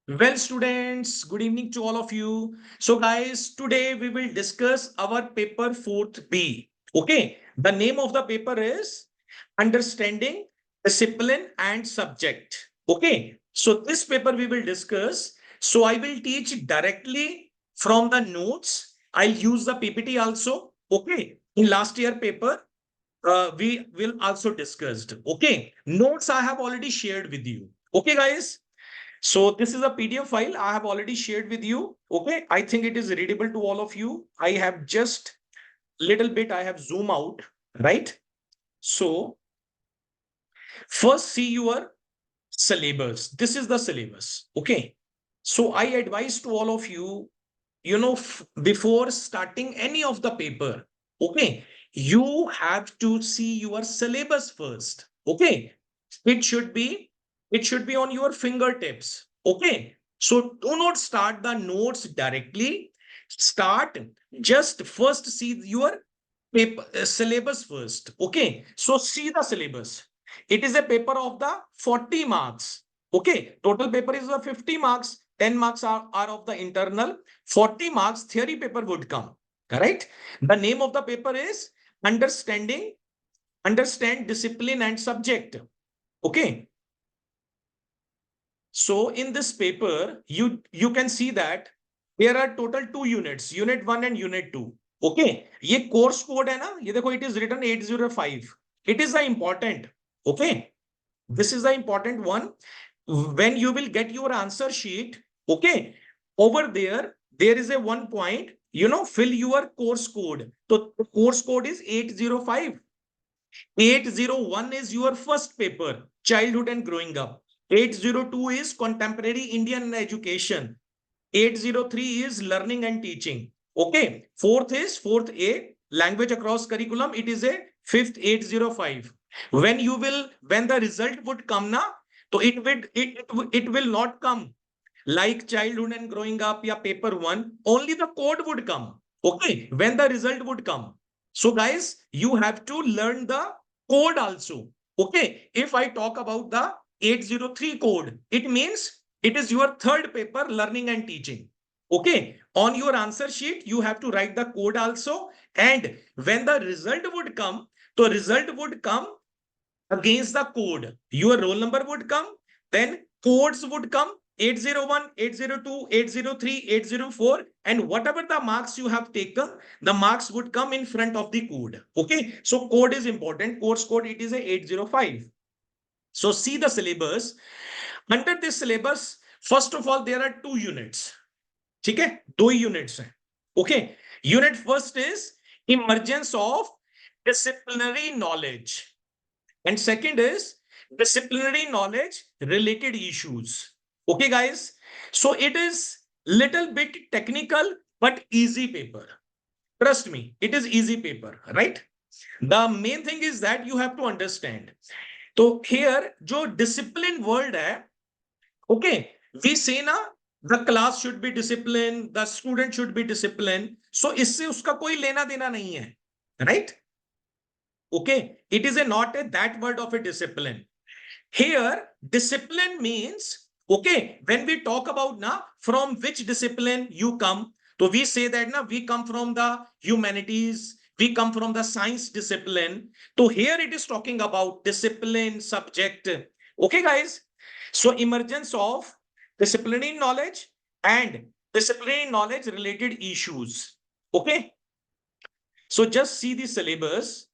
Well, students, good evening to all of you. So, guys, today we will discuss our paper 4th B. Okay, the name of the paper is Understanding Discipline and Subject. Okay, so this paper we will discuss. So, I will teach directly from the notes. I'll use the PPT also. Okay, in last year paper, we will also discussed. Okay, notes I have already shared with you. Okay, guys. So this is a PDF file I have already shared with you. Okay, I think it is readable to all of you. I have just little bit, I have zoom out, right? So first see your syllabus. This is the syllabus. Okay. So I advise to all of you, before starting any of the paper, okay, you have to see your syllabus first. Okay. It should be, it should be on your fingertips. Okay. So do not start the notes directly. Start just first see your paper syllabus first. Okay. So see the syllabus. It is a paper of the 40 marks. Okay. Total paper is the 50 marks. 10 marks are of the internal. 40 marks theory paper would come. Correct. The name of the paper is Understand Discipline and Subject. Okay. So in this paper, you can see that there are total two units, unit 1 and unit 2. Okay. ये course code है ना, ये देखो it is written 805. It is the important. Okay. This is the important one. When you will get your answer sheet, okay, over there is a one point, fill your course code. So the course code is 805. 801 is your first paper, childhood and growing up. 802 is contemporary Indian education. 803 is learning and teaching. Okay. Fourth is fourth A, language across curriculum. It is a fifth 805. When the result would come na, so it will not come like childhood and growing up, yeah, paper one, only the code would come. Okay. When the result would come. So, guys, you have to learn the code also. Okay. If I talk about the 803 code, it means it is your third paper, learning and teaching. Okay. On your answer sheet, you have to write the code also. And when the result would come, the result would come against the code. Your roll number would come, then codes would come 801, 802, 803, 804, and whatever the marks you have taken, the marks would come in front of the code. Okay, so code is important. Course code, it is a 805. So see the syllabus. Under this syllabus, first of all, there are two units. ठीक है, दो ही units हैं. Okay, unit first is emergence of disciplinary knowledge. And second is disciplinary knowledge related issues. Okay, guys. So it is little bit technical, but easy paper. Trust me, it is easy paper, right? The main thing is that you have to understand. So here, जो discipline word है, okay, we say ना, the class should be disciplined, the student should be disciplined. So इससे उसका कोई लेना देना नहीं है, right? Okay, it is not a that word of a discipline. Here, discipline means, okay, when we talk about now from which discipline you come, so we say that now we come from the humanities, we come from the science discipline. So here it is talking about discipline subject. Okay, guys. So emergence of disciplinary knowledge and disciplinary knowledge related issues. Okay. So just see the syllabus,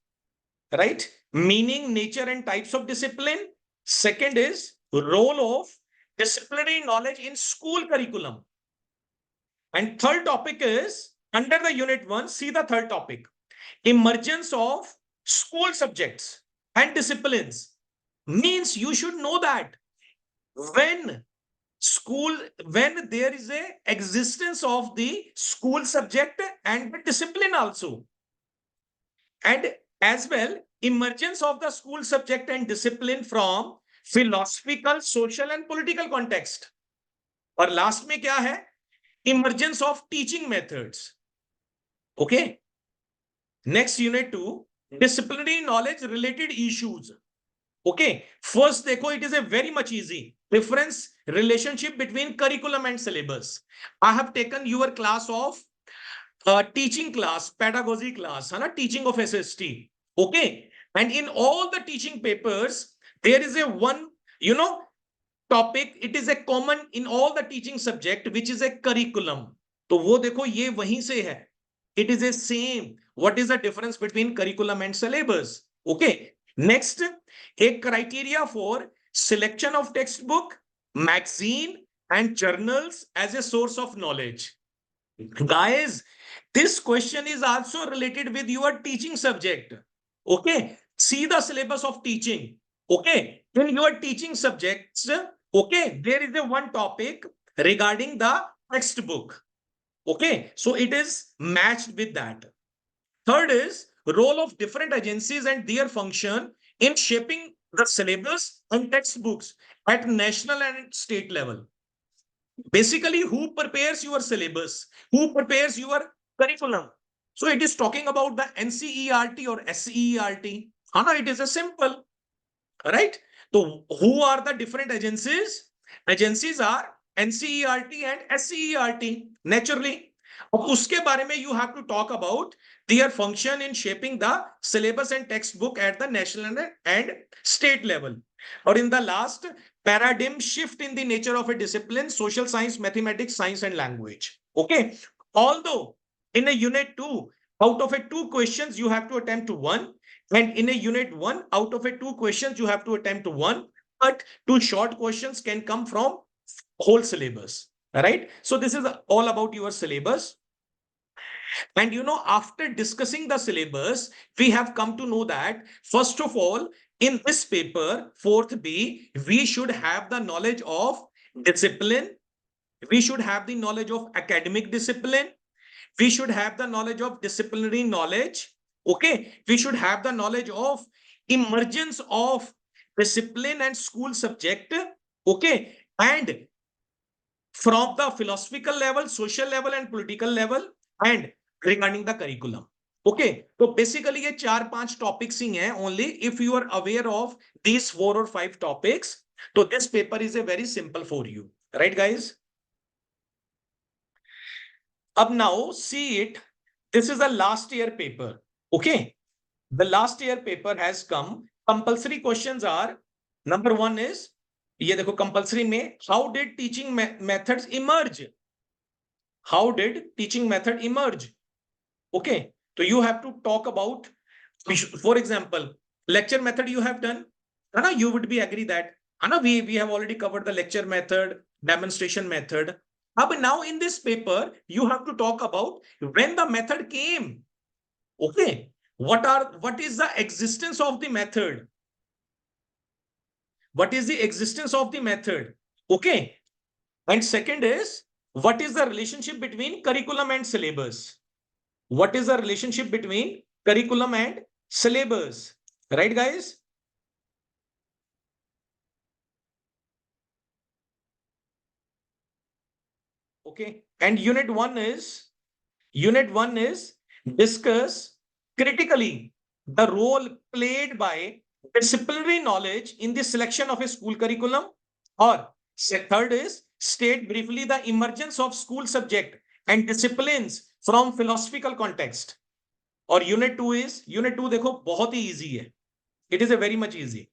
right? Meaning, nature, and types of discipline. Second is role of disciplinary knowledge in school curriculum. And third topic is under the unit one, see the third topic, emergence of school subjects and disciplines. Means you should know that when when there is a existence of the school subject and the discipline also, and as well emergence of the school subject and discipline from philosophical, social and political context. और last में क्या है, emergence of teaching methods. Okay, next unit 2, disciplinary knowledge related issues. Okay, first देखो, it is a very much easy difference relationship between curriculum and syllabus. I have taken your class of teaching class, pedagogy class, है ना, teaching of SST. Okay, and in all the teaching papers, there is a one, you know, topic. It is a common in all the teaching subject, which is a curriculum. तो वो देखो ये वहीं से है. It is a same. What is the difference between curriculum and syllabus? Okay. Next, a criteria for selection of textbook, magazine, and journals as a source of knowledge. Guys, this question is also related with your teaching subject. Okay. See the syllabus of teaching. Okay. In your teaching subjects, okay, there is a one topic regarding the textbook. Okay. So it is matched with that. Third is role of different agencies and their function in shaping the syllabus and textbooks at national and state level. Basically, who prepares your syllabus, who prepares your curriculum. So it is talking about the NCERT or SEERT. It is a simple, right? So who are the different agencies? Agencies are NCERT and SEERT. Naturally, अब उसके बारे में you have to talk about their function in shaping the syllabus and textbook at the national and state level. Or in the last, paradigm shift in the nature of a discipline, social science, mathematics, science, and language. Okay. Although in a unit 2, out of a 2 questions, you have to attempt to 1. And in a unit 1, out of a 2 questions, you have to attempt to 1. But 2 short questions can come from whole syllabus. Right? So this is all about your syllabus. And after discussing the syllabus, we have come to know that, first of all, in this paper, 4th B, we should have the knowledge of discipline. We should have the knowledge of academic discipline. We should have the knowledge of disciplinary knowledge. Okay. We should have the knowledge of emergence of discipline and school subject. Okay. And from the philosophical level, social level, and political level, and regarding the curriculum. Okay, so basically ये 4-5 topics ही हैं only. If you are aware of these 4 or 5 topics, so this paper is a very simple for you, right, guys? Up now, see it. This is a last year paper. Okay, the last year paper has come. Compulsory questions are, number 1 is, ये देखो compulsory में, how did teaching methods emerge? How did teaching method emerge? Okay, so you have to talk about, for example, lecture method you have done. Anna, you would be agree that Anna, we have already covered the lecture method, demonstration method. But now in this paper, you have to talk about when the method came. Okay, what is the existence of the method? What is the existence of the method? Okay, and second is, what is the relationship between curriculum and syllabus? What is the relationship between curriculum and syllabus? Right, guys? Okay. And unit one is discuss critically the role played by disciplinary knowledge in the selection of a school curriculum. Or third is state briefly the emergence of school subject and disciplines from philosophical context. और unit 2 देखो बहुत ही easy है. It is a very much easy.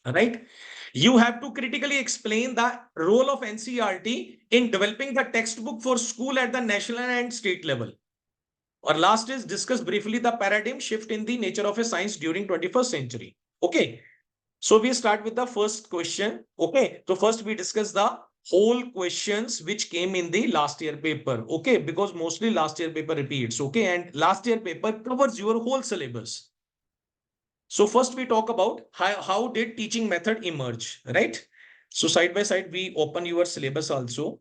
Right? You have to critically explain the role of NCERT in developing the textbook for school at the national and state level. Or last is discuss briefly the paradigm shift in the nature of a science during 21st century. Okay. So we start with the first question. Okay. So first we discuss the whole questions which came in the last year paper. Okay. Because mostly last year paper repeats. Okay. And last year paper covers your whole syllabus. So first we talk about how did teaching method emerge, right? So side by side, we open your syllabus also.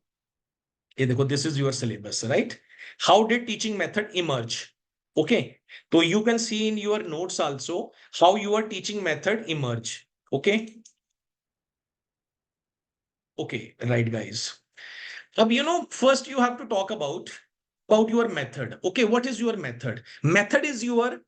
This is your syllabus, right? How did teaching method emerge? Okay. So you can see in your notes also how your teaching method emerge. Okay. Okay. Right, guys. First you have to talk about your method. Okay. What is your method? Method is your,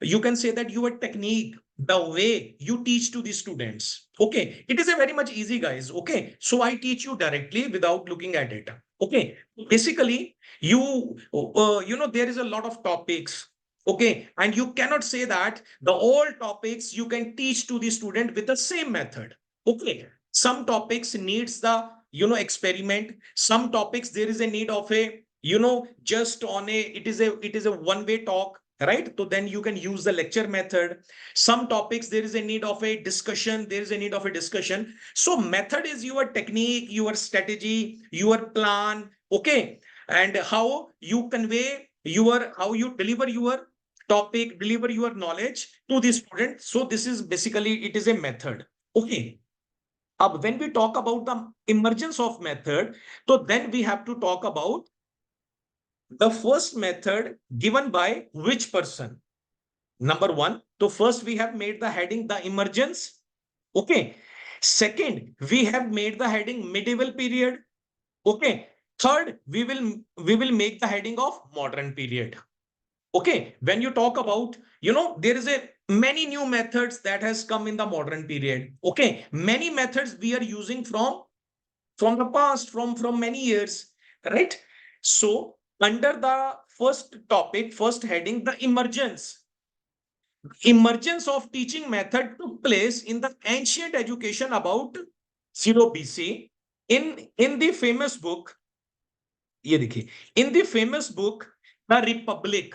you can say that your technique. the way you teach to the students. Okay, it is a very much easy, guys. Okay, so I teach you directly without looking at it. Okay, basically, there is a lot of topics. Okay, and you cannot say that the all topics you can teach to the student with the same method. Okay, some topics needs the experiment. Some topics there is a need of a just on a it is a one-way talk, right? So then you can use the lecture method. Some topics there is a need of a discussion, there is a need of a discussion. So method is your technique, your strategy, your plan. Okay, and how you convey your, how you deliver your topic, deliver your knowledge to the student. So this is basically, it is a method. Okay, when we talk about the emergence of method, so then we have to talk about the first method given by which person. Number one, so first we have made the heading the emergence. Okay. Second, we have made the heading medieval period. Okay. Third, we will make the heading of modern period. Okay. When you talk about, there is a many new methods that has come in the modern period. Okay. Many methods we are using from the past, from many years, right? So under the first topic, first heading, the emergence of teaching method took place in the ancient education about 0 BC. In the famous book, ये देखिए, in the famous book, The Republic,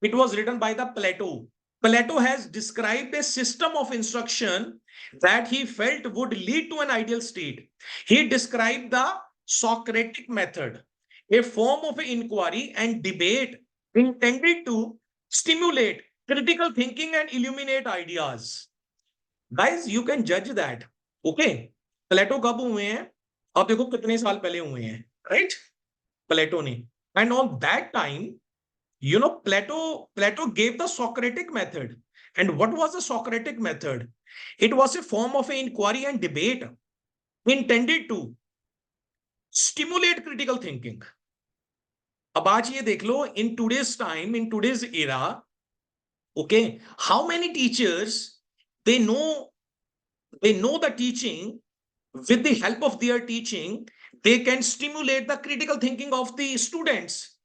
it was written by the Plato. Plato has described a system of instruction that he felt would lead to an ideal state. He described the Socratic method, a form of inquiry and debate intended to stimulate critical thinking and illuminate ideas. Guys, you can judge that. Okay, प्लेटो कब हुए हैं? अब देखो कितने साल पहले हुए हैं, right? प्लेटो ने, and on that time, Plato gave the Socratic method. And what was the Socratic method? It was a form of inquiry and debate intended to stimulate critical thinking. अब आज ये देख लो, in today's time, in today's era, okay, how many teachers, they know the teaching, with the help of their teaching, they can stimulate the critical thinking of the students.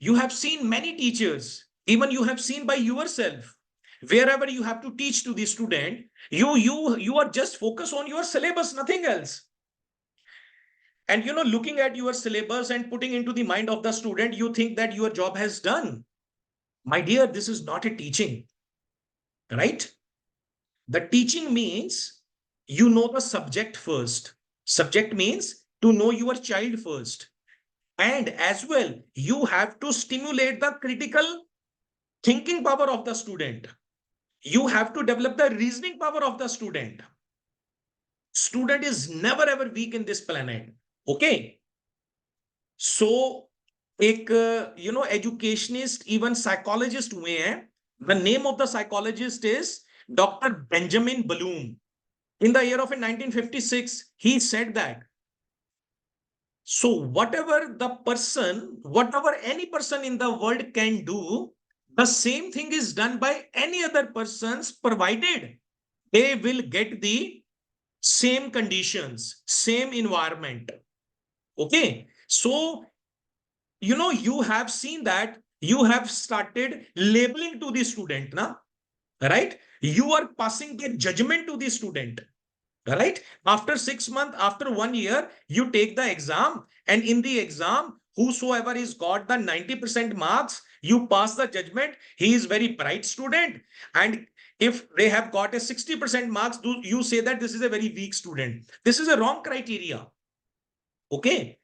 You have seen many teachers, even you have seen by yourself, wherever you have to teach to the student, you are just focused on your syllabus, nothing else. And looking at your syllabus and putting into the mind of the student, you think that your job has done. My dear, this is not a teaching, right? The teaching means you know the subject first. Subject means to know your child first. And as well, you have to stimulate the critical thinking power of the student. You have to develop the reasoning power of the student. Student is never ever weak in this planet. Okay. So, एक educationist, even psychologist हुए हैं. The name of the psychologist is Dr. Benjamin Bloom. In the year of 1956, he said that, so whatever any person in the world can do, the same thing is done by any other persons, provided they will get the same conditions, same environment. Okay. So, you have seen that you have started labeling to the student, right? You are passing the judgment to the student. Right? After 6 months, after 1 year, you take the exam, and in the exam, whosoever is got the 90% marks, you pass the judgment. He is very bright student. And if they have got a 60% marks, you say that this is a very weak student. This is a wrong criteria. Okay.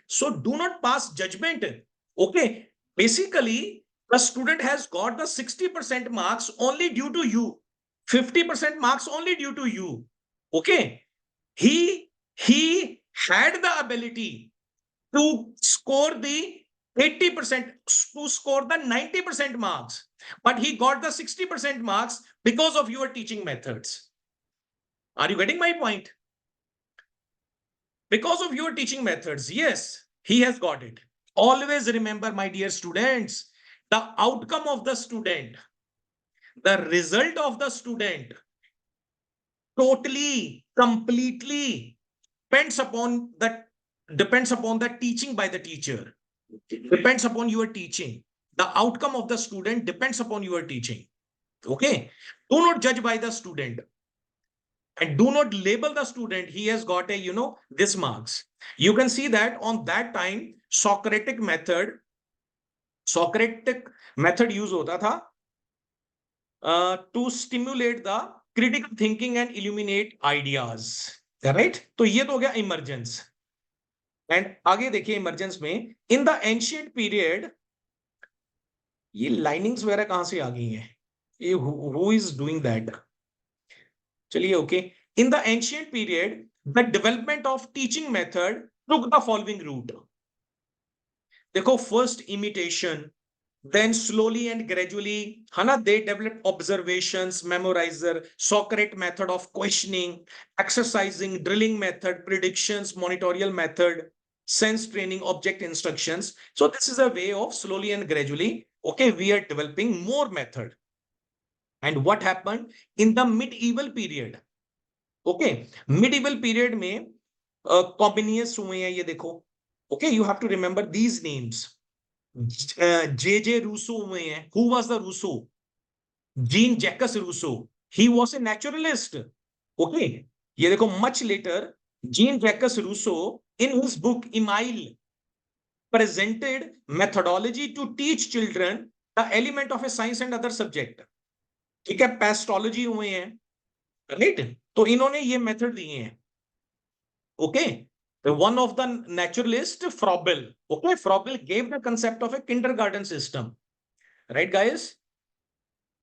So do not pass judgment. Okay. Basically, the student has got the 60% marks only due to you. 50% marks only due to you. Okay. He had the ability to score the 80%, to score the 90% marks, but he got the 60% marks because of your teaching methods. Are you getting my point? Because of your teaching methods, yes, he has got it. Always remember, my dear students, the outcome of the student, the result of the student totally, completely depends upon the teaching by the teacher. Depends upon your teaching. The outcome of the student depends upon your teaching. Okay. Do not judge by the student and do not label the student. He has got a, this marks. You can see that on that time, Socratic method use hota tha to stimulate the critical thinking and illuminate ideas. Right? तो ये तो हो गया emergence. And आगे देखिए emergence में in the ancient period, ये linings वगैरह कहां से आ गई हैं? ये हु इज डूइंग दैट? चलिए okay. In the ancient period the development of teaching method took the following route. देखो first imitation, then slowly and gradually they developed observations, memorizer, Socratic method of questioning, exercising, drilling method, predictions, monitorial method, sense training, object instructions. So this is a way of slowly and gradually, okay, we are developing more method. And what happened in the medieval period? Okay, medieval period में कॉम्बिनियस हुए हैं ये देखो. Okay, you have to remember these names. J.J. Rousseau हुए हैं. Who was the Rousseau? Jean-Jacques Rousseau. He was a naturalist. Okay. ये देखो much later Jean-Jacques Rousseau in his book Emile presented methodology to teach children the element of a science and other subject. ठीक है, पैस्टोलॉजी हुए हैं, right? तो इन्होंने ये method दिए हैं. Okay. One of the naturalist, Froebel. Okay, Froebel gave the concept of a kindergarten system. Right, guys?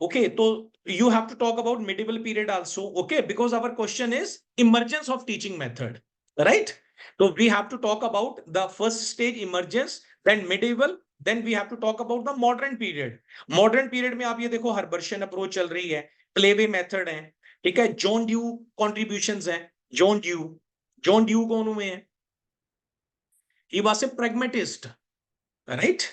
Okay, so you have to talk about medieval period also. Okay, because our question is emergence of teaching method. Right? So we have to talk about the first stage emergence, then medieval, then we have to talk about the modern period. Modern period में आप ये देखो हर्बर्शियन approach चल रही है, playway method है, ठीक है, जॉन ड्यू कॉन्ट्रीब्यूशंस हैं. जॉन ड्यू कौन हुए हैं? He was a pragmatist, right?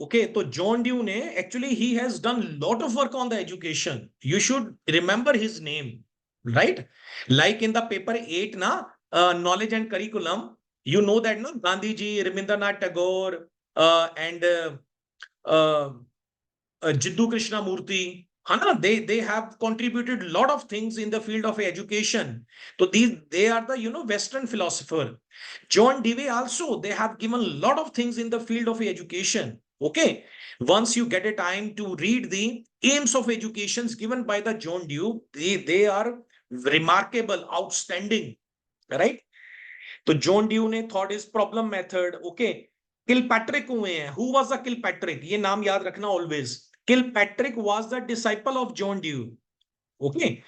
Okay, so John Dewey ने actually he has done lot of work on the education. You should remember his name, right? Like in the paper 8 na knowledge and curriculum, you know that no Gandhi ji, Rabindranath Tagore, and Jiddu Krishnamurti, they have contributed a lot of things in the field of education. So they are the Western philosopher. John Dewey also, they have given a lot of things in the field of education. Okay, once you get a time to read the aims of educations given by the John Dewey, they are remarkable, outstanding, right? So John Dewey ने thought his problem method. Okay, Kilpatrick हुए हैं. Who was the Kilpatrick? ये नाम याद रखना always. Kilpatrick was the disciple of John Dewey. Okay.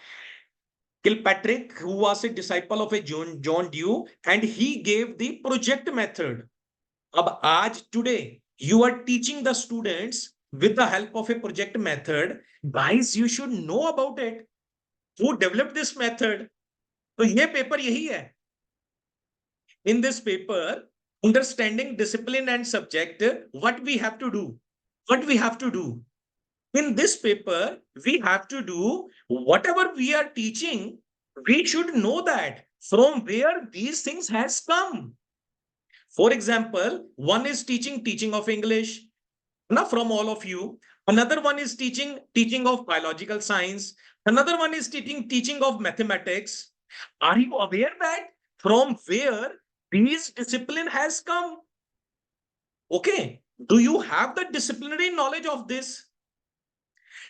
Kilpatrick, who was a disciple of a John Dewey, and he gave the project method. अब आज today you are teaching the students with the help of a project method. Guys, you should know about it. Who developed this method? तो ये paper यही है. In this paper, understanding discipline and subject, what we have to do? What we have to do? In this paper, we have to do whatever we are teaching, we should know that from where these things has come. For example, one is teaching of English, now from all of you. Another one is teaching of biological science. Another one is teaching of mathematics. Are you aware that from where these discipline has come? Okay. Do you have the disciplinary knowledge of this?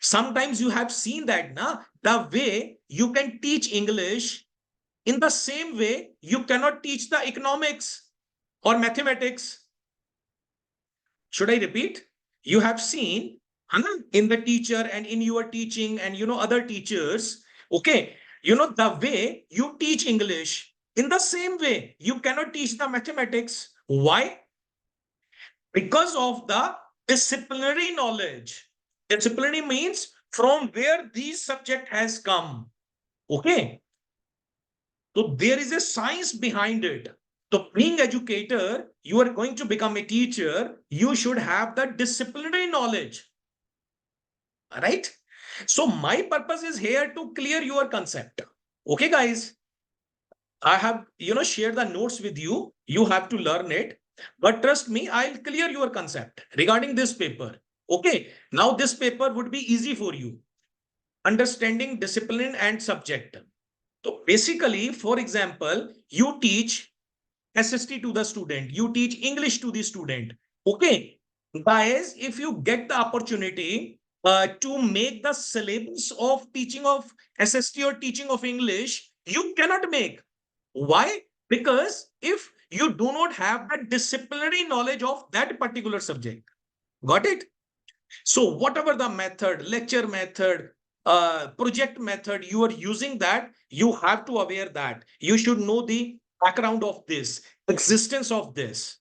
Sometimes you have seen that the way you can teach English, in the same way you cannot teach the economics or mathematics. Should I repeat? You have seen in the teacher and in your teaching and other teachers, okay, the way you teach English, in the same way you cannot teach the mathematics. Why? Because of the disciplinary knowledge. Disciplinary means from where this subject has come. Okay. So there is a science behind it. So being educator, you are going to become a teacher, you should have the disciplinary knowledge. right? So my purpose is here to clear your concept. Okay, guys, I have, shared the notes with you. You have to learn it. But trust me, I'll clear your concept regarding this paper. Okay. Now this paper would be easy for you. Understanding discipline and subject. So basically, for example, you teach SST to the student, you teach English to the student. Okay. Guys, if you get the opportunity to make the syllabus of teaching of SST or teaching of English, you cannot make. Why? Because if you do not have the disciplinary knowledge of that particular subject, got it? So whatever the method, lecture method, project method you are using, that you have to aware that you should know the background of this, existence of this.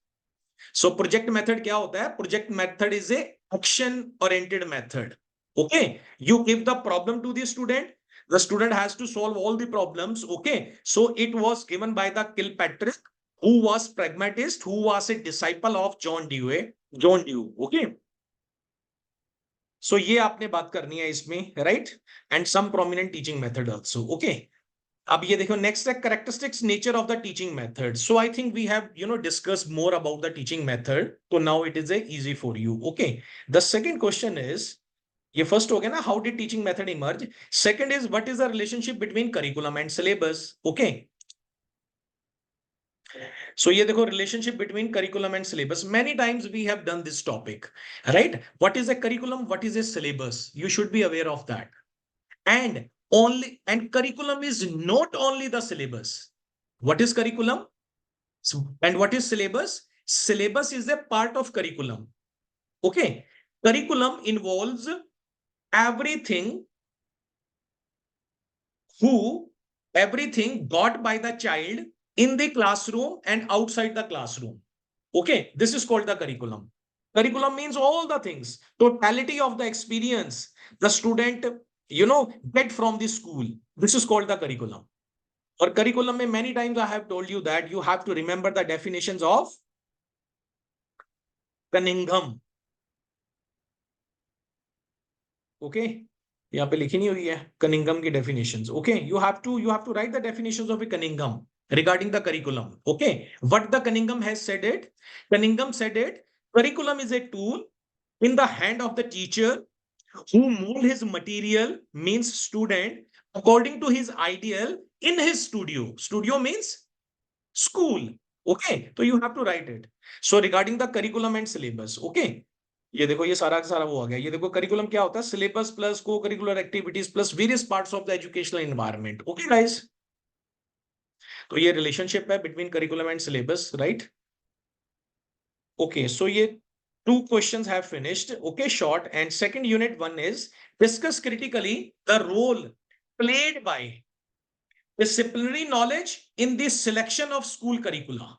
So project method क्या होता है? Project method is a action oriented method. Okay, you give the problem to the student. The student has to solve all the problems. Okay, so it was given by the Kilpatrick, who was pragmatist, who was a disciple of John Dewey. John Dewey. Okay, so ये आपने बात करनी है इसमें, right? And some prominent teaching method also. Okay. अब ये देखो next है characteristics nature of the teaching method. So I think we have discussed more about the teaching method. So now it is easy for you. Okay. The second question is, ये first हो गया ना, how did teaching method emerge? Second is, what is the relationship between curriculum and syllabus? Okay. So ये देखो relationship between curriculum and syllabus. Many times we have done this topic, right? What is a curriculum? What is a syllabus? You should be aware of that. And curriculum is not only the syllabus. What is curriculum and what is syllabus? Syllabus is a part of curriculum. Okay, curriculum involves everything everything got by the child in the classroom and outside the classroom. Okay, this is called the curriculum. Curriculum means all the things, totality of the experience the student get from the school. This is called the curriculum. Or curriculum mein many times I have told you that you have to remember the definitions of Cunningham. Okay, यहाँ पे लिखी नहीं हुई है Cunningham की definitions. Okay, you have to write the definitions of a Cunningham regarding the curriculum. Okay, what the Cunningham has said it? Cunningham said it. Curriculum is a tool in the hand of the teacher who mold his material, means student, according to his ideal in his studio. Studio means school. Okay, so you have to write it. So regarding the curriculum and syllabus. Okay, ये देखो ये सारा का सारा वो आ गया. ये देखो curriculum क्या होता है? Syllabus plus co-curricular activities plus various parts of the educational environment. Okay guys, तो ये relationship है between curriculum and syllabus, right? Okay, so ये two questions have finished. Okay, short. And second unit one is discuss critically the role played by disciplinary knowledge in the selection of school curricula.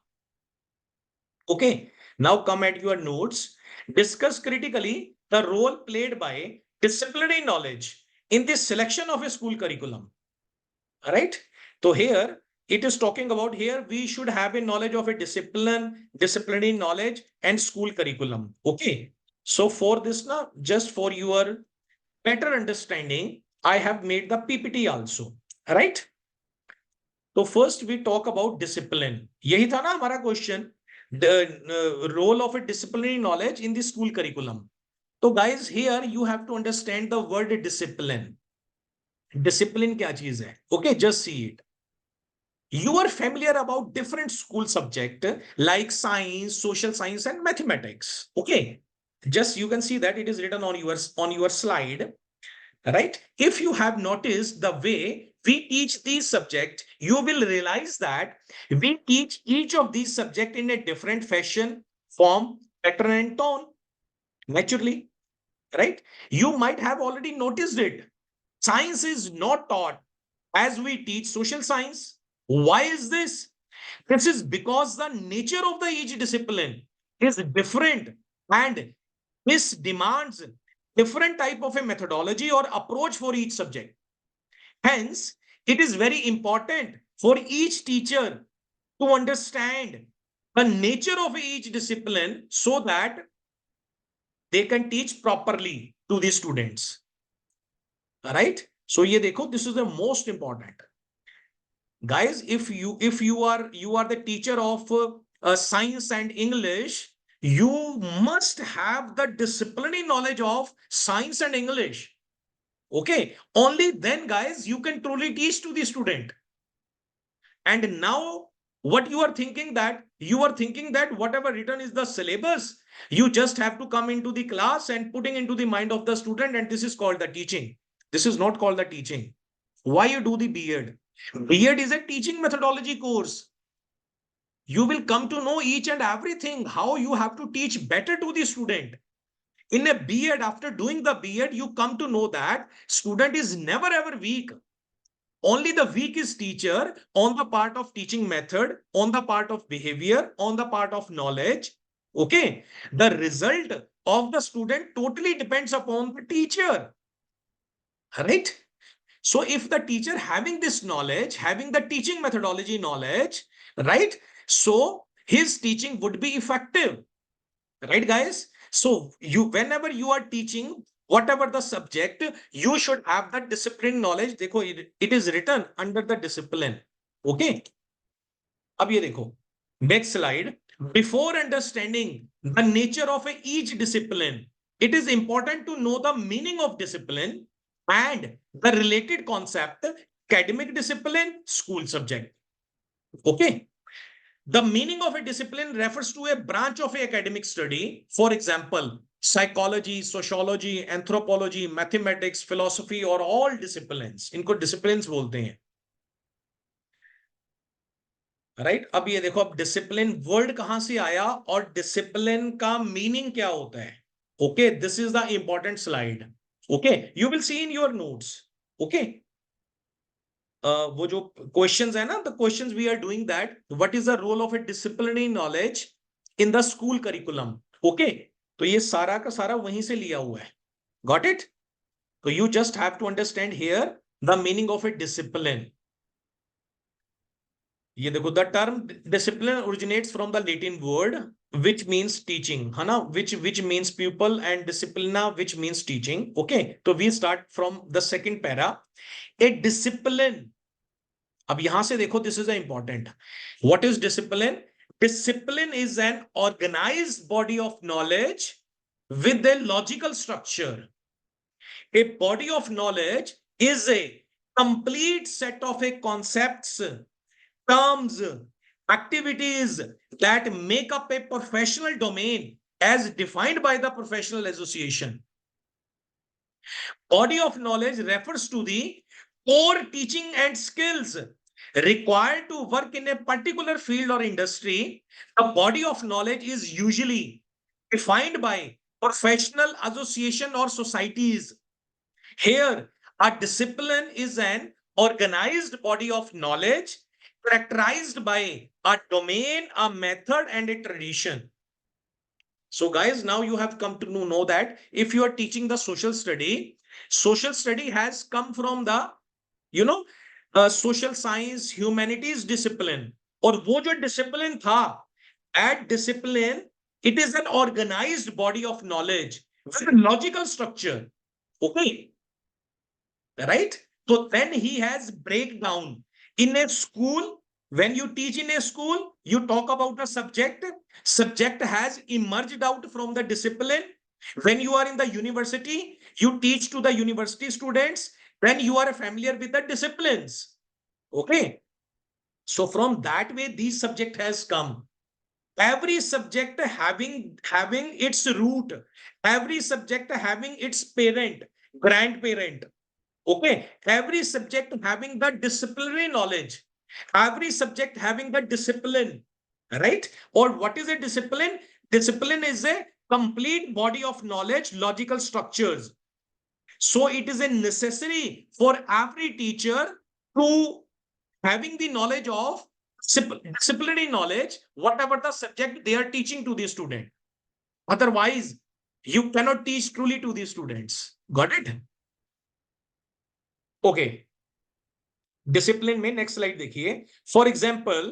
Okay, now come at your notes. Discuss critically the role played by disciplinary knowledge in the selection of a school curriculum. All right. So here it is talking about, here we should have a knowledge of a disciplinary knowledge and school curriculum. Okay. So for this now, just for your better understanding, I have made the PPT also. Right. So first we talk about discipline. यही था ना हमारा question. The role of a disciplinary knowledge in the school curriculum. So guys, here you have to understand the word discipline. Discipline क्या चीज है? Okay, just see it. You are familiar about different school subject like science, social science, and mathematics. Okay, just you can see that it is written on your slide, right? If you have noticed the way we teach these subjects, you will realize that we teach each of these subjects in a different fashion, form, pattern, and tone. Naturally, right? You might have already noticed it. Science is not taught as we teach social science. Why is this? This is because the nature of the each discipline is different, and this demands different type of a methodology or approach for each subject. Hence, it is very important for each teacher to understand the nature of each discipline so that they can teach properly to the students. right? So ये देखो, this is the most important. Guys, if you are the teacher of science and English, you must have the disciplinary knowledge of science and English. Okay, only then, guys, you can truly teach to the student. And now, what you are thinking that whatever written is the syllabus, you just have to come into the class and putting into the mind of the student, and this is called the teaching. This is not called the teaching. Why you do the B.Ed? B.Ed is a teaching methodology course. You will come to know each and everything, how you have to teach better to the student. In a B.Ed, after doing the B.Ed, you come to know that student is never ever weak. Only the weak is teacher on the part of teaching method, on the part of behavior, on the part of knowledge. Okay. The result of the student totally depends upon the teacher. Right? So if the teacher having this knowledge, having the teaching methodology knowledge, right? So his teaching would be effective. Right, guys? So whenever you are teaching whatever the subject, you should have that discipline knowledge. देखो, it is written under the discipline. Okay. अब ये देखो, next slide. Before understanding the nature of each discipline, it is important to know the meaning of discipline and the related concept, academic discipline, school subject. Okay. The meaning of a discipline refers to a branch of a academic study. For example, psychology, sociology, anthropology, mathematics, philosophy, or all disciplines. इनको disciplines बोलते हैं. Right? अब ये देखो, अब discipline word कहां से आया और डिसिप्लिन का मीनिंग क्या होता है. Okay, this is the important slide. Okay, you will see in your notes. Okay, वो जो क्वेश्चंस है ना, the questions we are doing that, what is the role of a disciplinary knowledge in the school curriculum. Okay, तो ये सारा का सारा वहीं से लिया हुआ है. Got it? तो you just have to understand here the meaning of a discipline. ये देखो, the term discipline originates from the Latin word which means teaching, है ना, which means pupil, and disciplina which means teaching. Okay, तो we start from the second para. A discipline, अब यहां से देखो, this is important. What is discipline? Discipline is an organized body of knowledge with a logical structure. A body of knowledge is a complete set of a concepts, terms, activities that make up a professional domain as defined by the professional association. Body of knowledge refers to the core teaching and skills required to work in a particular field or industry. The body of knowledge is usually defined by professional association or societies. Here, a discipline is an organized body of knowledge characterized by a domain, a method, and a tradition. So, guys, now you have come to know that if you are teaching the social study has come from the, social science, humanities discipline. और वो जो discipline था, that discipline, it is an organized body of knowledge with a logical structure. Okay. Right? So then he has breakdown. In a school, when you teach in a school, you talk about a subject. Subject has emerged out from the discipline. When you are in the university, you teach to the university students. Then you are familiar with the disciplines. Okay. So from that way, this subject has come. Every subject having its root, every subject having its parent, grandparent. Okay, every subject having the disciplinary knowledge, every subject having the discipline, right? Or what is a discipline? Discipline is a complete body of knowledge, logical structures. So it is a necessary for every teacher to having the knowledge of disciplinary knowledge, whatever the subject they are teaching to the student. Otherwise, you cannot teach truly to the students. Got it? Okay, discipline में next slide देखिए. For example,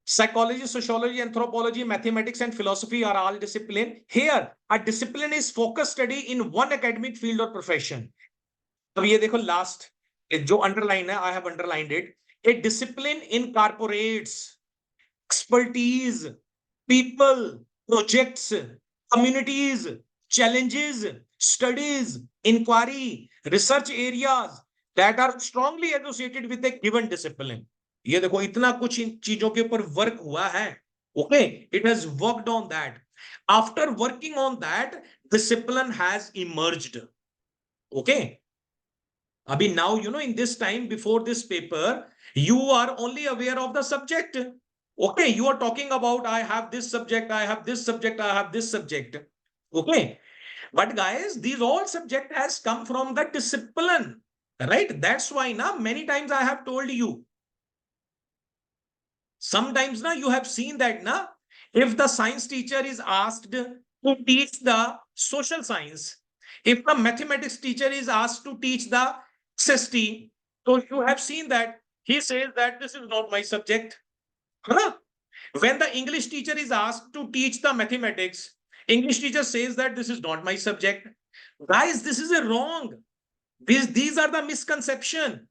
psychology, sociology, anthropology, mathematics, and philosophy are all discipline. Here, a discipline is focused study in one academic field or profession. अब ये देखो last जो underline है, I have underlined it, A discipline incorporates expertise, people, projects, communities, challenges, studies, inquiry, research areas that are strongly associated with a given discipline. ये देखो इतना कुछ इन चीजों के ऊपर वर्क हुआ है. Okay, it has worked on that. After working on that, discipline has emerged. Okay. Abhi now, in this time before this paper, you are only aware of the subject. Okay, you are talking about, I have this subject, I have this subject, I have this subject. Okay, but guys, these all subject has come from the discipline, right? That's why now many times I have told you. Sometimes now you have seen that now, if the science teacher is asked to teach the social science, if the mathematics teacher is asked to teach the SST, so you have seen that he says that this is not my subject. Huh? When the English teacher is asked to teach the mathematics, English teacher says that this is not my subject. Guys, this is a wrong. These are the misconception.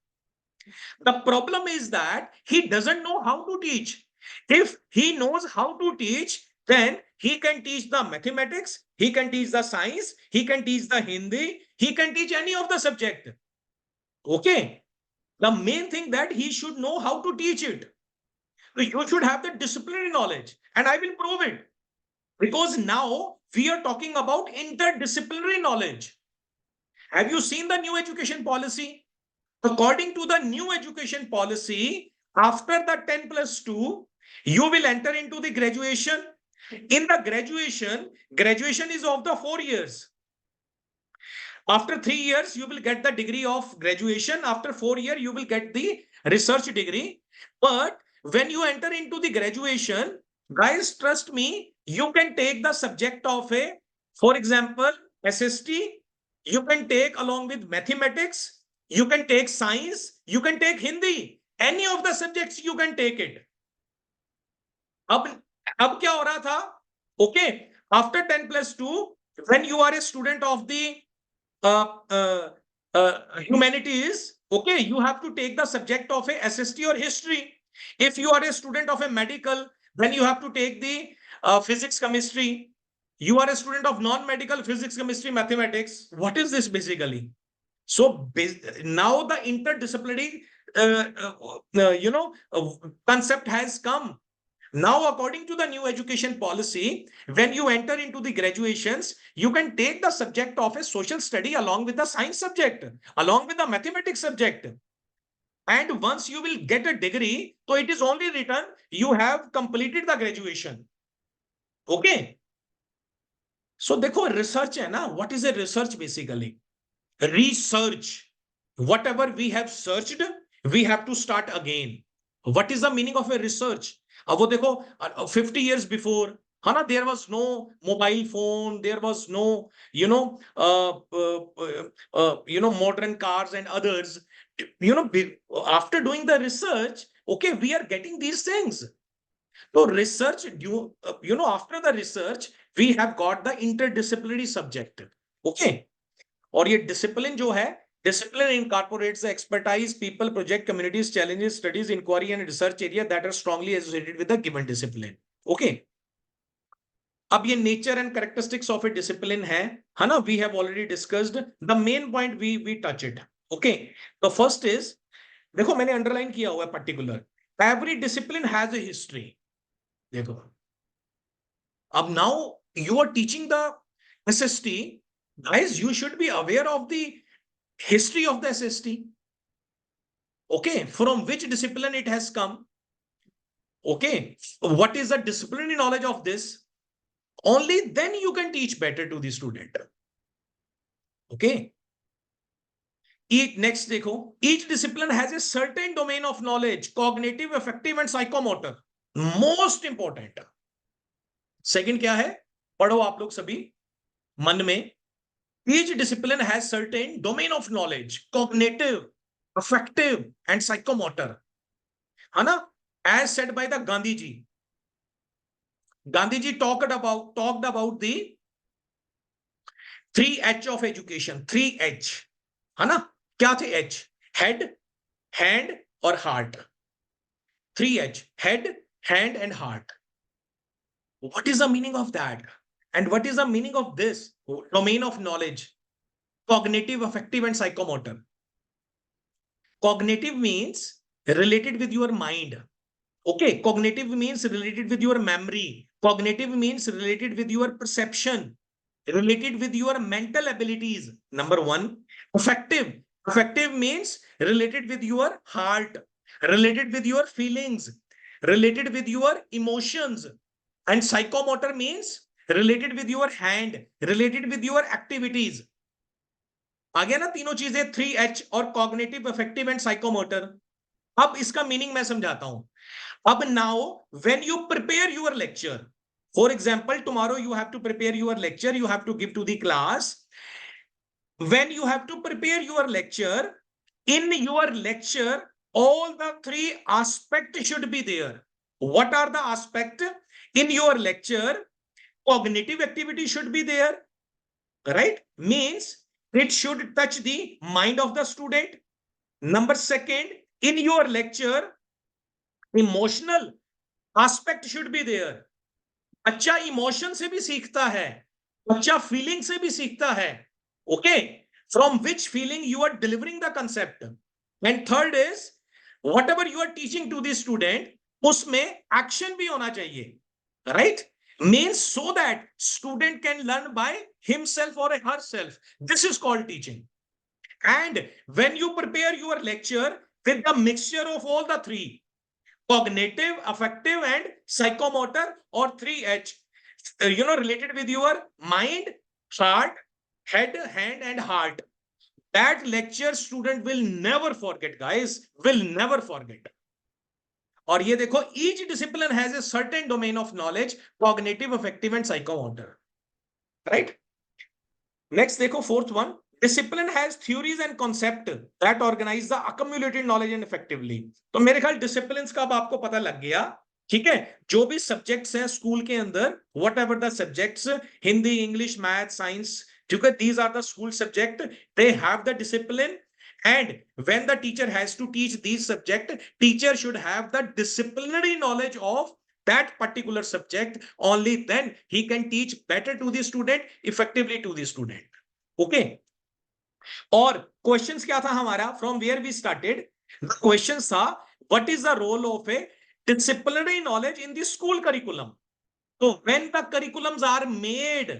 The problem is that he doesn't know how to teach. If he knows how to teach, then he can teach the mathematics, he can teach the science, he can teach the Hindi, he can teach any of the subject. Okay. The main thing that he should know how to teach it. So you should have the disciplinary knowledge, and I will prove it. Because now we are talking about interdisciplinary knowledge. Have you seen the new education policy? According to the new education policy, after the 10+2, you will enter into the graduation. In the graduation is of the 4 years. After 3 years, you will get the degree of graduation. After 4 years, you will get the research degree. But when you enter into the graduation, guys, trust me, you can take the subject of for example, SST, you can take along with mathematics, you can take science, you can take Hindi, any of the subjects you can take it. अब क्या हो रहा था? Okay, after 10+2, when you are a student of the humanities, okay, you have to take the subject of a SST or history. If you are a student of a medical, then you have to take the physics, chemistry. You are a student of non-medical, physics, chemistry, mathematics. What is this basically? So now the interdisciplinary, concept has come. Now, according to the new education policy, when you enter into the graduations, you can take the subject of a social study along with the science subject, along with the mathematics subject. And once you will get a degree, so it is only written, you have completed the graduation. Okay. So, देखो research है ना, what is a research basically? Research. Whatever we have searched, we have to start again. What is the meaning of a research? अब वो देखो 50 years before, है ना, there was no mobile phone, there was no, modern cars and others. After doing the research, okay, we are getting these things. So research, after the research, we have got the interdisciplinary subject. Okay. और ये discipline जो है, discipline incorporates the expertise, people, project, communities, challenges, studies, inquiry, and research area that are strongly associated with the given discipline. Okay. अब ये nature and characteristics of a discipline है ना? We have already discussed the main point. We touch it. Okay. The first is, देखो मैंने underline किया हुआ है particular. Every discipline has a history. देखो. अब now you are teaching the SST, guys. You should be aware of the history of the SST. Okay, from which discipline it has come. Okay, what is the disciplinary knowledge of this? Only then you can teach better to the student. Okay. Next, देखो, each discipline has a certain domain of knowledge, cognitive, affective, and psychomotor. Most important. Second क्या है? पढ़ो आप लोग सभी मन में. Each discipline has certain domain of knowledge, cognitive, affective, and psychomotor. है ना? As said by the Gandhiji. Gandhiji talked about the 3H of education. 3H. है ना? क्या थे एच? हेड, हैंड और heart. 3H, head, hand and heart. What is the meaning of that? And what is the meaning of this domain of knowledge? Cognitive, affective and psychomotor. Cognitive means related with your mind. Okay, cognitive means related with your memory. Cognitive means related with your perception, related with your mental abilities. Number one. Affective. Affective means related with your heart, related with your feelings, related with your emotions. And psychomotor means related with your hand, related with your activities. आ गया ना तीनों चीजें, 3H और cognitive, affective and psychomotor. अब इसका meaning मैं समझाता हूं। अब now when you prepare your lecture, for example tomorrow you have to prepare your lecture, you have to give to the class. When you have to prepare your lecture, in your lecture all the three aspects should be there. What are the aspects in your lecture? Cognitive activity should be there, right? Means it should touch the mind of the student. Number second, in your lecture emotional aspect should be there. बच्चा emotion से भी सीखता है, बच्चा feeling से भी सीखता है। Okay, from which feeling you are delivering the concept. And third is whatever you are teaching to the student, उसमें एक्शन भी होना चाहिए, right? Means so that student can learn by himself और herself. This is called teaching. And when you prepare your lecture with the mixture of all the three, cognitive, affective and psychomotor, or 3H, related with your mind, heart, head, hand and heart, that lecture student will never forget, guys, will never forget. और ये देखो, each discipline has a certain domain of knowledge, cognitive, affective and psychomotor, right? Next देखो, fourth one, discipline has theories and concept that organize the accumulated knowledge and effectively. तो मेरे ख्याल disciplines का अब आपको पता लग गया, ठीक है? जो भी सब्जेक्ट्स हैं स्कूल के अंदर, what ever the subjects, Hindi, English, math, science, ठीक है, these are the school subject, they have the discipline. And when the teacher has to teach these subject, teacher should have the disciplinary knowledge of that particular subject. Only then he can teach better to the student, effectively to the student. Okay. और questions क्या था हमारा, from where we started? The questions था what is the role of a disciplinary knowledge in the school curriculum. So when the curriculums are made,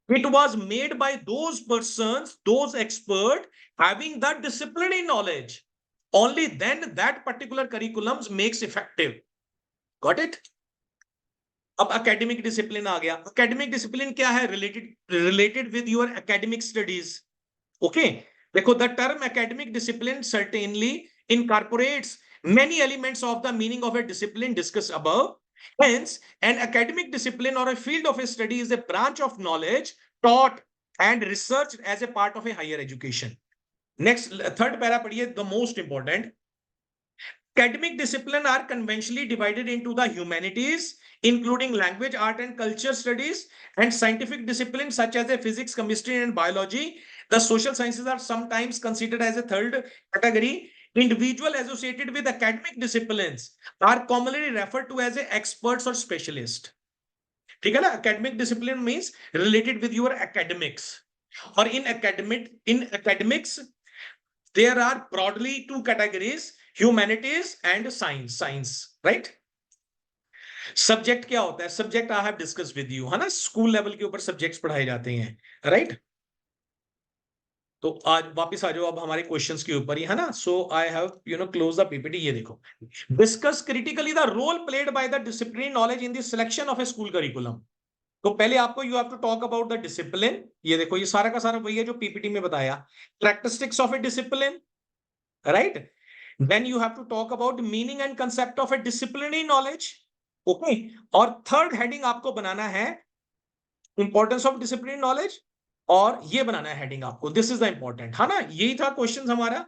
it was made by those persons, those experts having that disciplinary knowledge. Only then that particular curriculums makes effective. Got it? अब academic discipline आ गया। academic discipline क्या है? related with your academic studies. Okay, देखो, the term academic discipline certainly incorporates many elements of the meaning of a discipline discussed above. Hence, an academic discipline or a field of a study is a branch of knowledge taught and researched as a part of a higher education. Next, third para padhiye, the most important. Academic discipline are conventionally divided into the humanities, including language, art and culture studies, and scientific disciplines such as physics, chemistry and biology. The social sciences are sometimes considered as a third category. Individuals associated with academic disciplines are commonly referred to as experts or specialists. ठीक है ना? Academic discipline means related with your academics. Or in academics, there are broadly two categories, humanities and science, right? Subject क्या होता है? Subject I have discuss with you, है ना? School level के ऊपर सब्जेक्ट्स पढ़ाए जाते हैं, राइट? तो आज वापस आ जाओ अब हमारे क्वेश्चंस के ऊपर ही, है ना? So I have close the PPT. ये देखो, discuss critically the role played by the discipline knowledge in the selection of a school curriculum. तो पहले आपको you have to talk about the discipline. ये देखो, ये सारा का सारा वही है जो पीपीटी में बताया, characteristics of a discipline, right? Then you have to talk about meaning and concept of a disciplinary knowledge. Okay, और थर्ड हेडिंग आपको बनाना है इंपॉर्टेंस ऑफ डिसिप्लिनरी नॉलेज, और ये बनाना है हेडिंग आपको, दिस इज द इंपॉर्टेंट, है ना? यही था क्वेश्चन हमारा।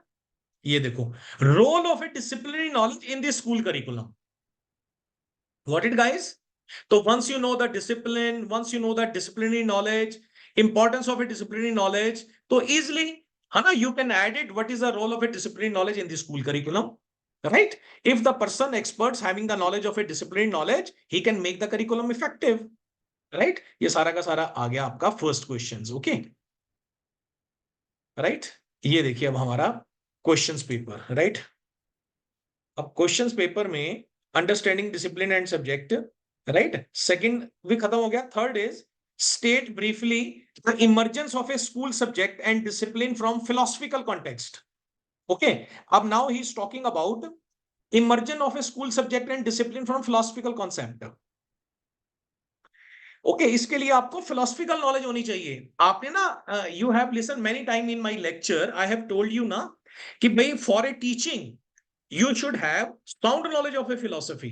ये देखो, role of a disciplinary knowledge in the school curriculum. Got it, guys? So once you know the discipline, once you know the disciplinary knowledge, importance of a disciplinary knowledge, तो easily है ना, you can add it, what is the role of a disciplined knowledge in the school curriculum, right? If the person experts having the knowledge of a disciplined knowledge, he can make the curriculum effective, right? ये सारा का सारा आ गया आपका first questions, okay, right? ये देखिए अब हमारा क्वेश्चंस पेपर, राइट? अब क्वेश्चंस पेपर में understanding discipline and subject, right, second भी खत्म हो गया। Third is state briefly the emergence of a school subject and discipline from philosophical context, okay. अब now he is talking about emergence of a school subject and discipline from philosophical concept, okay. इसके लिए आपको philosophical knowledge होनी चाहिए। आपने ना, you have listen many time in my lecture, I have told you ना कि भाई for a teaching you should have sound knowledge of a philosophy,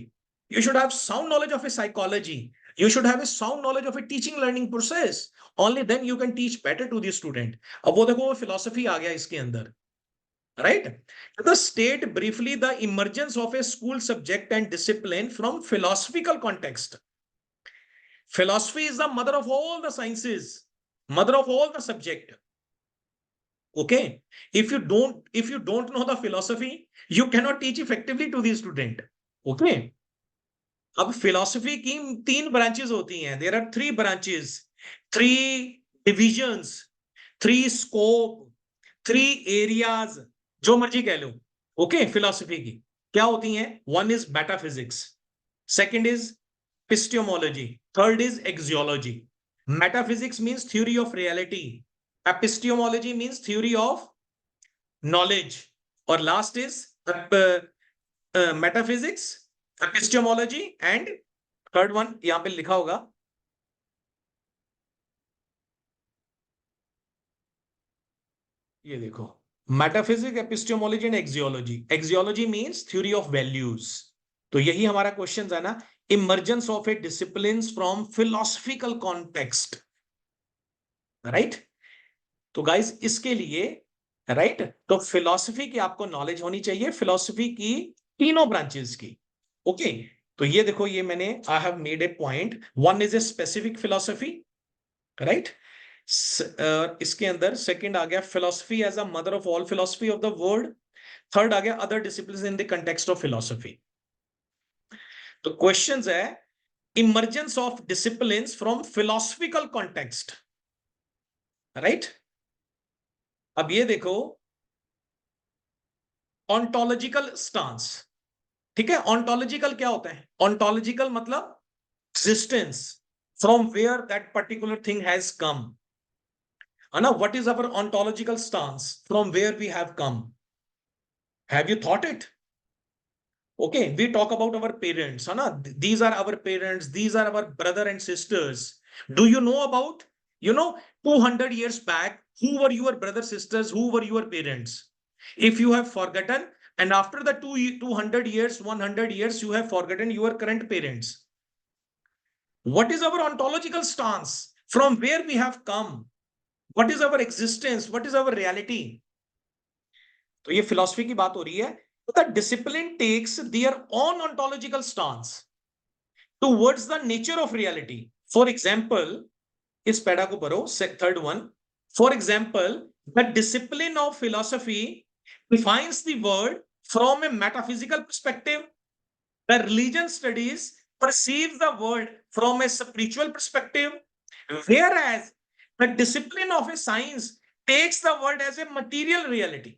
you should have sound knowledge of a psychology, you should have a sound knowledge of a teaching learning process, only then you can teach better to the student। अब वो देखो वो philosophy आ गया इसके अंदर, right? The state briefly the emergence of a school subject and discipline from philosophical context। Philosophy is the mother of all the sciences, mother of all the subject, okay। If you don't know the philosophy, you cannot teach effectively to the student, okay। अब philosophy की तीन branches होती हैं, there are three branches, three divisions, three scope, three areas, जो मर्जी कह लो, okay. Philosophy की क्या होती हैं? One is metaphysics, second is epistemology, third is axiology. Metaphysics means theory of reality, epistemology means theory of knowledge, और last is metaphysics, epistemology and third one यहां पे लिखा होगा, ये देखो, metaphysics, epistemology and axiology. Axiology means theory of values. तो यही हमारा क्वेश्चन है ना, emergence of a discipline from philosophical context, right? तो गाइस इसके लिए, राइट, तो फिलॉसफी की आपको नॉलेज होनी चाहिए, फिलॉसफी की तीनों ब्रांचेस की, ओके। तो ये देखो, ये मैंने I have made a point, one is a specific philosophy, right. इसके अंदर सेकंड आ गया philosophy as a mother of all philosophy of the world, third आ गया other discipline in the context of philosophy. तो क्वेश्चंस है emergence of discipline from philosophical context, right. अब ये देखो ऑन्टोलॉजिकल स्टांस, ठीक है। ऑन्टोलॉजिकल क्या होता है? ऑन्टोलॉजिकल मतलब existence, from where that particular thing has come, है ना। What is our ontological stance, from where we have come, have you thought it? Okay, we talk about our parents, है ना, these are our parents, these are our brother and sisters। Do you know about, 200 years back, who were your brother sisters, who were your parents? If you have forgotten, and after the 200 years, 100 years, you have forgotten your current parents, what is our ontological stance, from where we have come, what is our existence, what is our reality? तो ये philosophy की बात हो रही है। The discipline takes their own ontological stance towards the nature of reality। For example, इस पैडा को पढ़ो, third one. For example, the discipline of philosophy defines the world from a metaphysical perspective. The religion studies perceives the world from a spiritual perspective, whereas the discipline of a science takes the world as a material reality।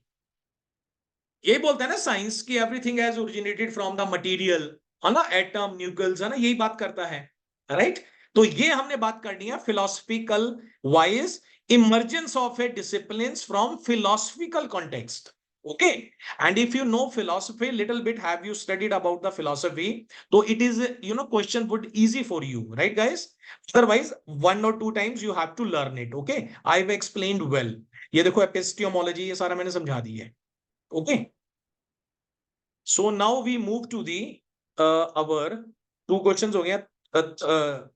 यही बोलता है ना science की, everything has originated from the material, है ना, atom, nucleus, है ना, यही बात करता है, राइट। तो ये हमने बात करनी है philosophical wise emergence of a discipline from philosophical context, okay. And if you know philosophy little bit, have you studied about the philosophy, तो it is, question would easy for you, right guys. Otherwise 1 or 2 times you have to learn it, okay। I have explained well। ये देखो epistemology, ये सारा मैंने समझा दी है, okay। So now we move to the our two questions हो गया,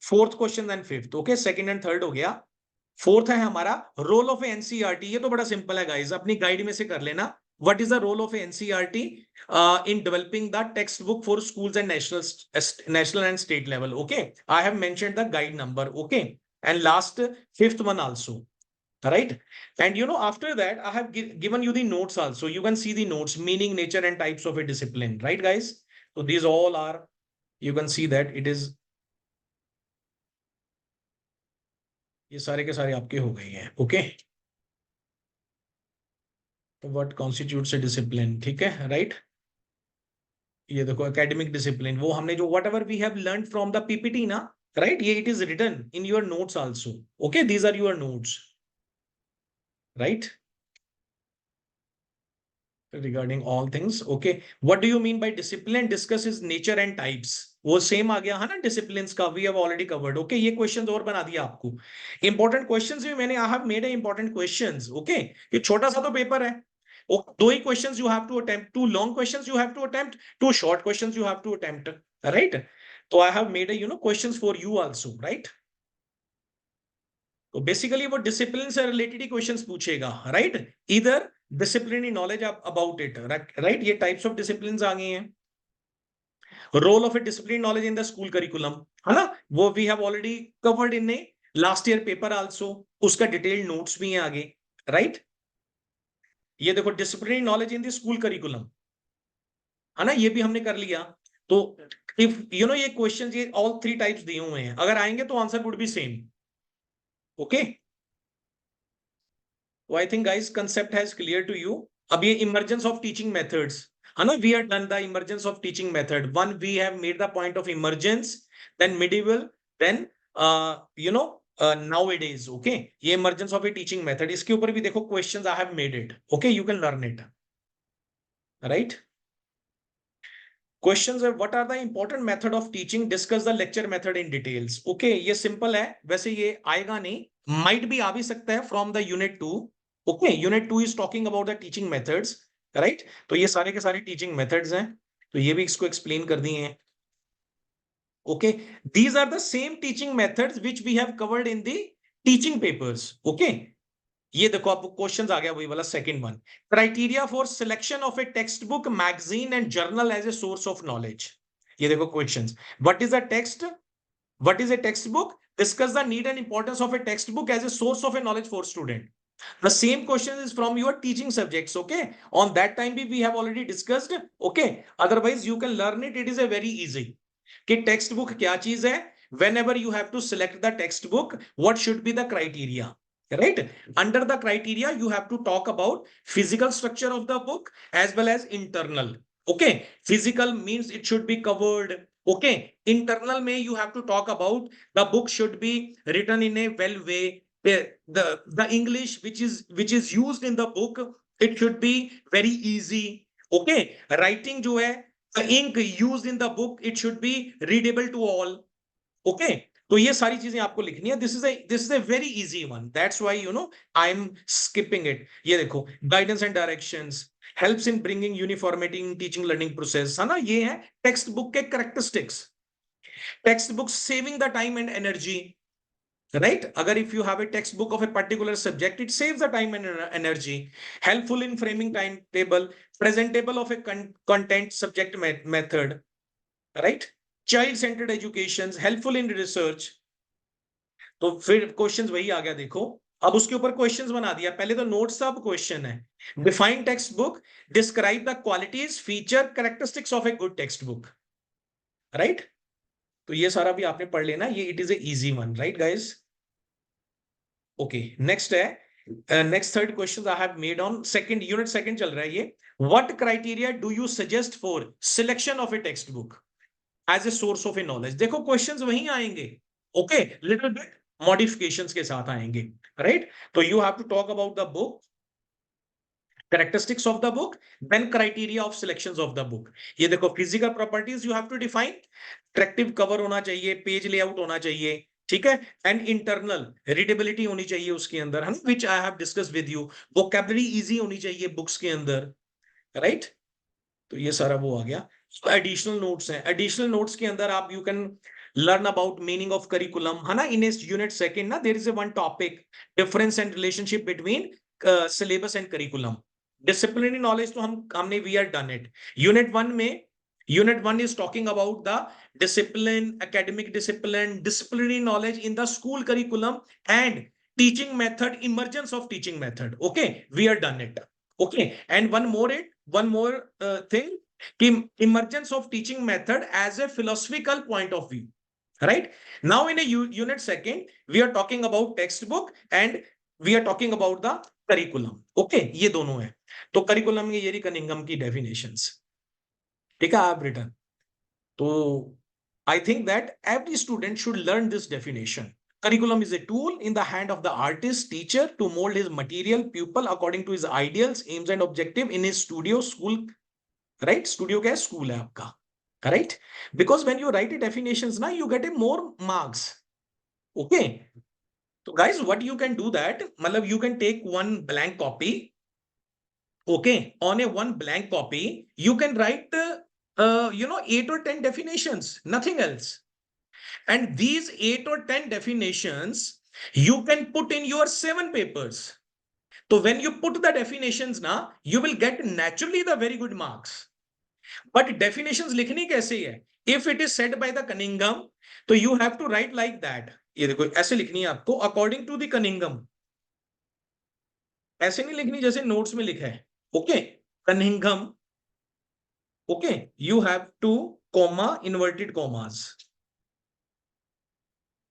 fourth question and fifth, okay. Second and third हो गया, फोर्थ है हमारा रोल ऑफ एनसीईआरटी। ये तो बड़ा सिंपल है गाइस, अपनी गाइड में से कर लेना। What is the role of NCERT in developing the text book for schools and national and state level, okay. I have mentioned the guide number, okay, and last fifth one also. right? And after that, I have given you the notes also. You can see the notes, meaning, nature, and types of a discipline, right, guys? So these all are, you can see that it is, ये सारे के सारे आपके हो गए हैं, okay? What constitutes a discipline, ठीक है, राइट? ये देखो एकेडमिक डिसिप्लिन, वो हमने जो whatever we have learn from the PPT ना, राइट, ये it is written in your notes also, okay, these are your notes, right, regarding all things, okay? What do you mean by discipline? Discusses nature and types. वो same आ गया है ना disciplines का, we have already covered, okay? ये questions और बना दिया आपको, इंपॉर्टेंट क्वेश्चंस भी मैंने, I have made a important questions, okay? ये छोटा सा तो पेपर है, दो ही questions you have to attempt, two long questions you have to attempt, two short questions you have to attempt, right? तो I have made questions for you also, right? तो basically वो डिसिप्लिन से related ही questions पूछेगा, right? इधर disciplinary knowledge about it, right? ये types of discipline आ गए हैं, role of a discipline knowledge in the school curriculum, है ना? वो we have already covered in a last year paper also, उसका डिटेल्ड नोट्स भी है आगे, राइट? ये देखो disciplinary knowledge in the school curriculum, है ना, ये भी हमने कर लिया। तो इफ ये क्वेश्चंस, ये ऑल थ्री टाइप्स दिए हुए हैं, अगर आएंगे तो answer would be same, okay? So I think guys concept has clear to you. अब ये emergence of teaching methods, है ना? We have done the emergence of teaching method. One, we have made the point of emergence, then medieval, then nowadays, okay? ये emergence of a teaching method. इसके ऊपर भी देखो questions I have made it. Okay, you can learn it, right? Questions है, what are the important method of teaching? Discuss the lecture method in details. Okay, ये simple है, वैसे ये आएगा नहीं, might be आ भी सकता है from the unit 2. Okay, unit 2 is talking about the teaching methods, right? तो ये सारे के सारे teaching methods हैं, तो ये भी इसको explain कर दिए हैं. Okay, these are the same teaching methods which we have covered in the teaching papers. Okay, ये देखो आपको क्वेश्चन आ गया वही वाला second one, criteria for selection of a text book, magazine and journal as a source of knowledge. ये देखो questions, what is a text, what is a text book, discuss the need and importance of a text book as a source of a knowledge for student. The same question is from your teaching subjects, okay? On that time we have already discussed, okay? Otherwise you can learn it, it is a very easy. कि text book क्या चीज है, whenever you have to select the textbook, what should be the criteria, right? Under the criteria you have to talk about physical structure of the book as well as internal, okay? Physical means it should be covered, okay? Internal may you have to talk about the book should be written in a well way, the English which is used in the book, it should be very easy, okay? Writing जो है, the ink used in the book, it should be readable to all, okay? तो ये सारी चीजें आपको लिखनी है. This is a very easy one, that's why I am skipping it. ये देखो guidance and directions, helps in bringing uniformity in teaching learning process, है ना? ये है टेक्स्ट बुक के characteristics. Text book saving the time and energy, right? Agar if you have a textbook of a particular subject, it saves the time and energy. Helpful in framing timetable, presentable of a content subject method, right? Child centered education, helpful in research. तो फिर questions वही आ गया, देखो अब उसके ऊपर questions बना दिया, पहले तो नोट्स अब क्वेश्चन है, define textbook, describe the qualities feature characteristics of a good textbook, right? तो ये सारा भी आपने पढ़ लेना, ये it is a easy one, right guys? Okay, next है, next third question I have made on second unit, second चल रहा है ये. What criteria do you suggest for selection of a text book as a source of a knowledge? देखो questions वही आएंगे, okay, little bit modifications के साथ आएंगे, राइट? तो you have to talk about the book, characteristics of the book, then criteria of selections of the book. ये देखो physical properties you have to define, attractive cover होना चाहिए, page layout होना चाहिए, ठीक है? एंड इंटरनल रीडेबिलिटी होनी चाहिए उसके अंदर, है ना, which I have discuss with you. Vocabulary easy होनी चाहिए बुक्स के अंदर, राइट? तो ये सारा वो आ गया. एडिशनल नोट्स हैं, एडिशनल नोट्स के अंदर आप you can learn about meaning of curriculum, है ना? इन यूनिट सेकंड ना, there is a one topic, difference and relationship between syllabus and curriculum. Disciplinary knowledge तो हमने we are done it. Unit 1 में, unit 1 is talking about the discipline, academic discipline, disciplinary knowledge in the school curriculum and teaching method, emergence of teaching method. Okay, we are done it. Okay, and one more thing, emergence of teaching method as a philosophical point of view. Right now, in a unit second, we are talking about textbook and we are talking about the curriculum. Okay, ये दोनों है. तो curriculum में ये रही Cunningham की definitions. ठीक है, आप written. तो I think that every student should learn this definition. Curriculum is a tool in the hand of the artist, teacher to mold his material pupil according to his ideals, aims and objective in his studio, school. Right? Studio क्या है? School है आपका. Right? Because when you write a definitions, now you get a more marks. Okay. So guys, what you can do that, matlab you can take one blank copy. Okay. On a one blank copy, you can write, 8 or 10 definitions, nothing else. And these 8 or 10 definitions, you can put in your 7 papers. So when you put the definitions now, you will get naturally the very good marks. But definitions लिखनी कैसे है? If it is said by the Cunningham, तो you have to write like that. ये देखो ऐसे लिखनी है आपको according to the Cunningham. ऐसे नहीं लिखनी जैसे नोट्स में लिखा है. Okay, Cunningham. Okay, you have to comma inverted commas.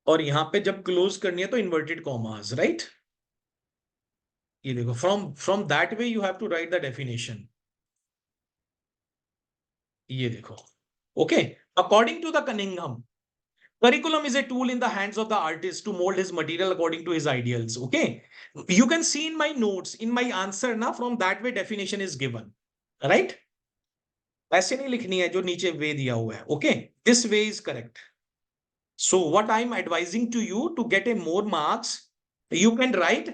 और यहां पे जब क्लोज करनी है तो इन्वर्टेड कॉमास, राइट? ये देखो from that way you have to write the definition. ये देखो. Okay, according to the Cunningham, curriculum is a tool in the hands of the artist to mold his material according to his ideals. Okay, you can see in my notes, in my answer now, from that way definition is given, right? ऐसे नहीं लिखनी है जो नीचे वे दिया हुआ है. Okay, this way is correct. So what I'm advising to you to get a more marks, you can write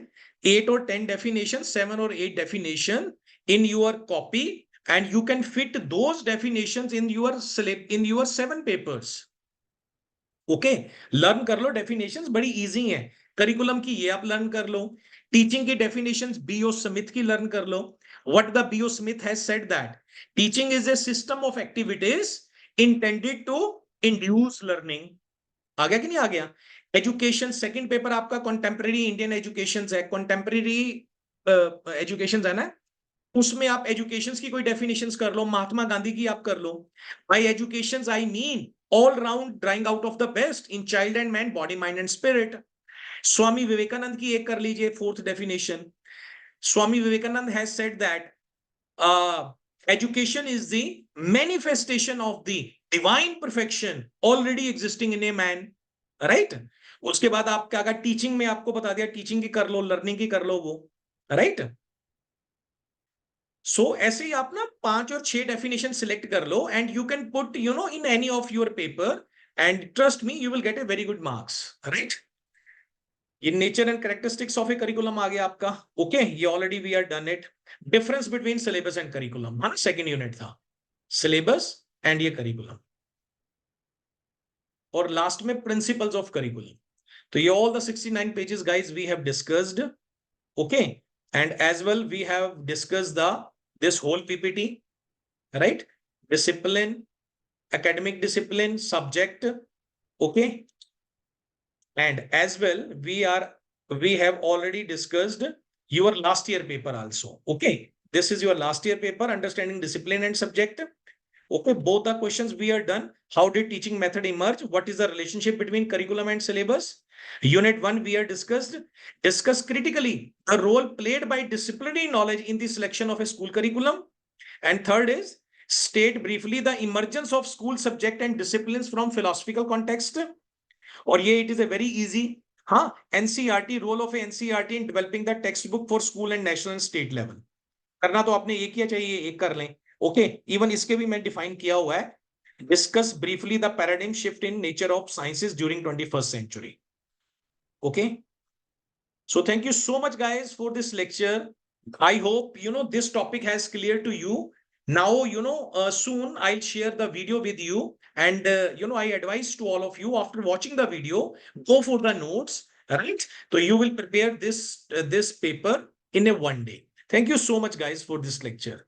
8 or 10 definitions, 7 or 8 definition in your copy, and you can fit those definitions in your 7 papers. Okay, learn कर लो definitions, बड़ी easy है. Curriculum की ये आप learn कर लो. Teaching की डेफिनेशंस B.O. स्मिथ की लर्न कर लो. What the B.O. Smith has said that teaching is a system of activities intended to induce learning. आ गया कि नहीं आ गया? एजुकेशन सेकंड पेपर आपका कंटेम्परेरी इंडियन एजुकेशन है, कंटेम्परेरी एजुकेशन है ना, उसमें आप एजुकेशन की कोई डेफिनेशंस कर लो. महात्मा गांधी की आप कर लो. By education I mean all round drawing out of the best in child and man, body, mind and spirit. Swami Vivekanand की एक कर लीजिए, fourth definition. Swami Vivekanand has said that education is the manifestation of the divine perfection already existing in a man. Right? उसके बाद आप क्या कहा, teaching में आपको बता दिया, टीचिंग की कर लो, लर्निंग की कर लो वो. राइट? सो ऐसे ही आप ना 5 और 6 डेफिनेशन सिलेक्ट कर लो and you can put in any of your paper and trust me you will get a very good marks. Right? ये nature and characteristics of a curriculum आ गया आपका. ओके, ये already we are done it. Difference between syllabus and curriculum, हाँ, second unit था syllabus and ये curriculum. और last में प्रिंसिपल्स ऑफ करिकुलम. तो ये all the 69 pages guys we have discussed. Okay, and as well we have discussed this whole PPT, right? Discipline, academic discipline, subject. Okay, and as well we have already discussed your last year paper also. Okay, this is your last year paper, understanding discipline and subject. Okay, both the questions we are done. How did teaching method emerge? What is the relationship between curriculum and syllabus? Unit 1 we are discuss critically the role played by disciplinary knowledge in the selection of a school curriculum. And third is state briefly the emergence of school subject and disciplines from philosophical context. Or yeah, it is a very easy. NCERT, role of a NCERT in developing the textbook for school and national and state level. करना तो आपने एक किया, चाहिए एक कर लें. Okay, even इसके भी मैं डिफाइन किया हुआ है. Discuss briefly the paradigm shift in nature of sciences during 21st century. Okay, so thank you so much guys for this lecture. I hope this topic has clear to you. Now soon I'll share the video with you, and I advise to all of you, after watching the video, go for the notes, right? So you will prepare this paper in a one day. Thank you so much guys for this lecture.